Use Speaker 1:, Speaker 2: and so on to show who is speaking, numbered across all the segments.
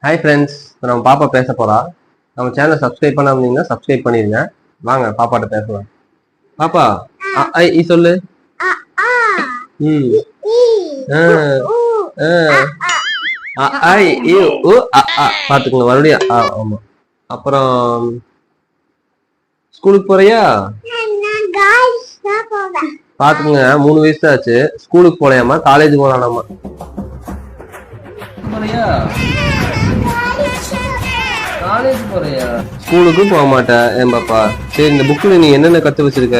Speaker 1: Hi friends, நம்ம பாப்பா பேச போறா. நம்ம சேனலை சப்ஸ்கிரைப் பண்ணாம இருந்தீங்கன்னா சப்ஸ்கிரைப் பண்ணிருங்க. வாங்க பாப்பாட்ட பேசலாம். பாப்பா ஐ சொல்லு. ம் ஐ ஓ பாத்துக்கோங்க மறுபடியும். ஆமா. அப்புறம் ஸ்கூலுக்கு போறியா? பாத்துக்கோங்க 3 வயசு தான் ஆச்சு. ஸ்கூலுக்கு போலையாமா, காலேஜ் போலானாமா. காலேஜ் போறியா? ஸ்கூலுக்கு போக மாட்டேன் என் பாப்பா. சரி, இந்த புக்ல நீ என்னென்ன கத்து வச்சிருக்க,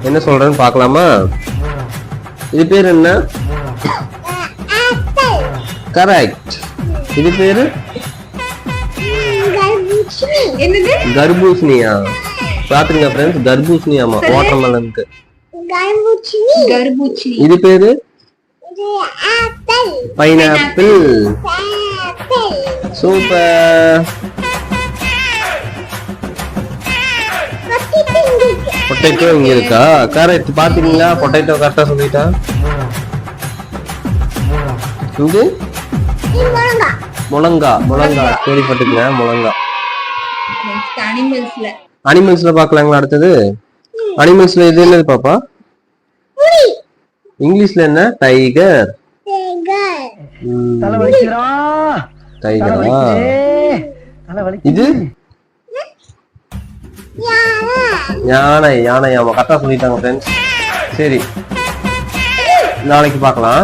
Speaker 1: என்ன சொல்றேன்னு பாக்கலாமா? இது பேர் என்ன? கரெக்ட். இது பேரு கர்பூசணியா? பாத்துங்க ஃப்ரெண்ட்ஸ், கர்பூசணியாமா, வாட்டர்மெலனுக்கு. இது பேரு பைனாப்பிள். சூப்பர். பொட்டேட்டோ இங்க இருக்கா? கரெக்ட். பாத்தீங்களா, பொட்டேட்டோ கரெக்டா சொல்லிட்டா. இது முழங்கா. முழங்கா கேள்விப்பட்டிருக்கீங்க? முழங்கா. அனிமல்ஸ்ல பாக்கலாங்களா? அடுத்தது அனிமல்ஸ்ல இது என்னது பாப்பா? இங்கிலீஷ்ல என்ன? டைகர். டைகரா? இது யானை. யானை. ஆமா, கரெக்டா சொல்லிட்டாங்க ஃப்ரெண்ட்ஸ். சரி, நாளைக்கு பார்க்கலாம்.